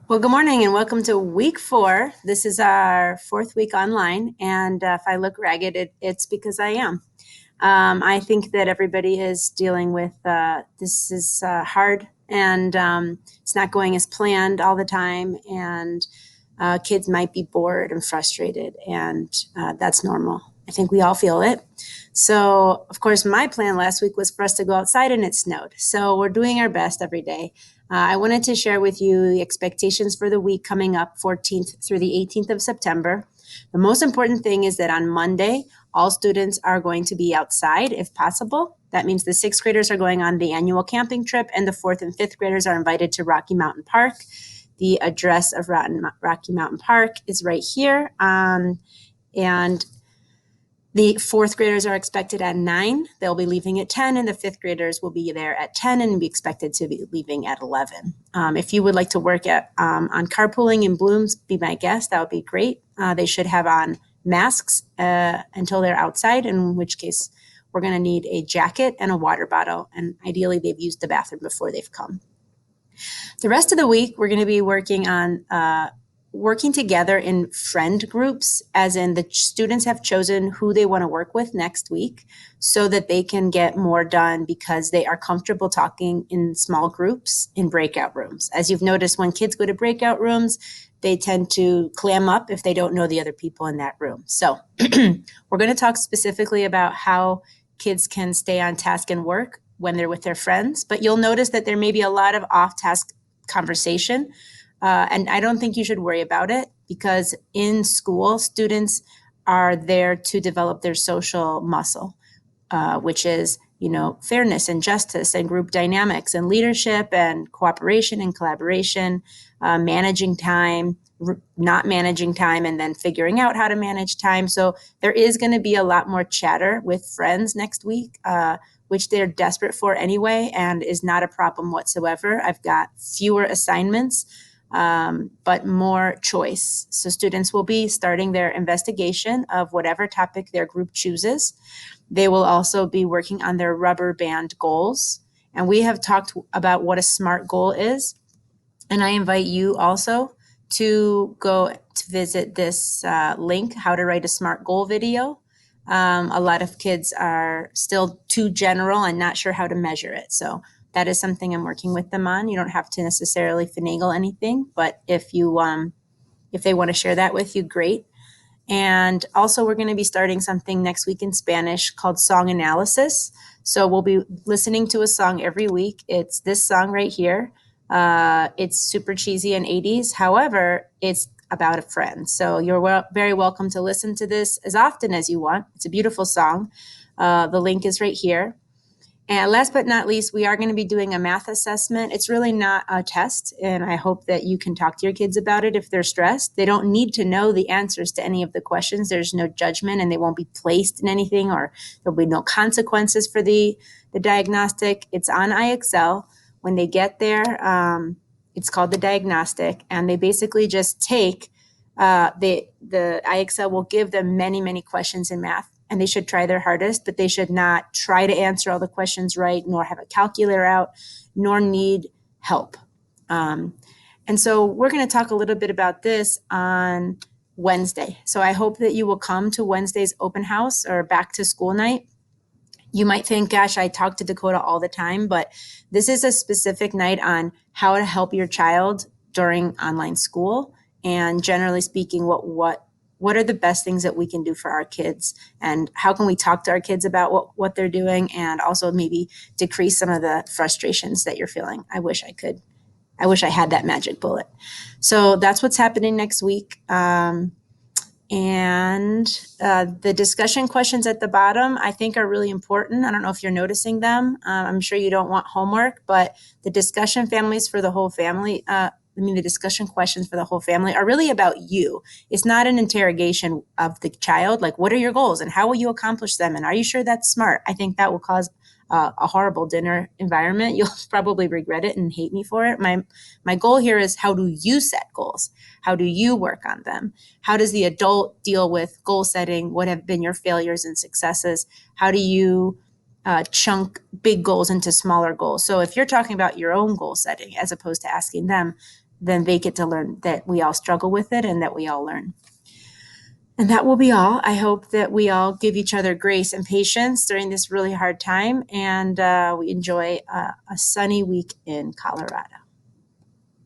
Well, good morning and welcome to week 4. This is our fourth week online. And if I look ragged, it's because I am. I think that everybody is dealing with this is hard and it's not going as planned all the time. And kids might be bored and frustrated, and that's normal. I think we all feel it. So, of course, my plan last week was for us to go outside and it snowed. So, we're doing our best every day. I wanted to share with you the expectations for the week coming up 14th through the 18th of September. The most important thing is that on Monday, all students are going to be outside if possible. That means the sixth graders are going on the annual camping trip, and the fourth and fifth graders are invited to Rocky Mountain Park. The address of Rocky Mountain Park is right here. And the fourth graders are expected at 9. They'll be leaving at 10, and the fifth graders will be there at 10 and be expected to be leaving at 11. If you would like to work on carpooling in Blooms, be my guest. That would be great. They should have on masks until they're outside, in which case we're going to need a jacket and a water bottle. And ideally, they've used the bathroom before they've come. The rest of the week, we're going to be working together in friend groups, as in the students have chosen who they want to work with next week so that they can get more done because they are comfortable talking in small groups in breakout rooms. As you've noticed, when kids go to breakout rooms, they tend to clam up if they don't know the other people in that room. So we're going to talk specifically about how kids can stay on task and work when they're with their friends, but you'll notice that there may be a lot of off-task conversation. And I don't think you should worry about it because in school, students are there to develop their social muscle, which is, fairness and justice and group dynamics and leadership and cooperation and collaboration, managing time, not managing time, and then figuring out how to manage time. So there is going to be a lot more chatter with friends next week, which they're desperate for anyway, and is not a problem whatsoever. I've got fewer assignments, but more choice. So students will be starting their investigation of whatever topic their group chooses. They will also be working on their rubber band goals. And we have talked about what a SMART goal is. And I invite you also to go to visit this link, How to Write a SMART Goal video. A lot of kids are still too general and not sure how to measure it. So that is something I'm working with them on. You don't have to necessarily finagle anything, but if they want to share that with you, great. And also, we're going to be starting something next week in Spanish called Song Analysis. So we'll be listening to a song every week. It's this song right here. It's super cheesy and 80s. However, it's about a friend. So you're very welcome to listen to this as often as you want. It's a beautiful song. The link is right here. And last but not least, we are going to be doing a math assessment. It's really not a test, and I hope that you can talk to your kids about it if they're stressed. They don't need to know the answers to any of the questions. There's no judgment, and they won't be placed in anything, or there'll be no consequences for the diagnostic. It's on IXL. When they get there, it's called the diagnostic, and they basically just take the IXL will give them many, many questions in math. And they should try their hardest, but they should not try to answer all the questions right, nor have a calculator out, nor need help. And so we're going to talk a little bit about this on Wednesday. So I hope that you will come to Wednesday's open house or back to school night. You might think, gosh, I talk to Dakota all the time, but this is a specific night on how to help your child during online school. And generally speaking, what are the best things that we can do for our kids, and how can we talk to our kids about what they're doing, and also maybe decrease some of the frustrations that you're feeling. I wish I had that magic bullet. So that's what's happening next week. And the discussion questions at the bottom, I think, are really important. I don't know if you're noticing them. I'm sure you don't want homework, but the discussion families for the whole family, the discussion questions for the whole family are really about you. It's not an interrogation of the child, like, what are your goals and how will you accomplish them? And are you sure that's smart? I think that will cause a horrible dinner environment. You'll probably regret it and hate me for it. My goal here is, how do you set goals? How do you work on them? How does the adult deal with goal setting? What have been your failures and successes? How do you chunk big goals into smaller goals? So if you're talking about your own goal setting as opposed to asking them, then they get to learn that we all struggle with it and that we all learn. And that will be all. I hope that we all give each other grace and patience during this really hard time, and we enjoy a sunny week in Colorado.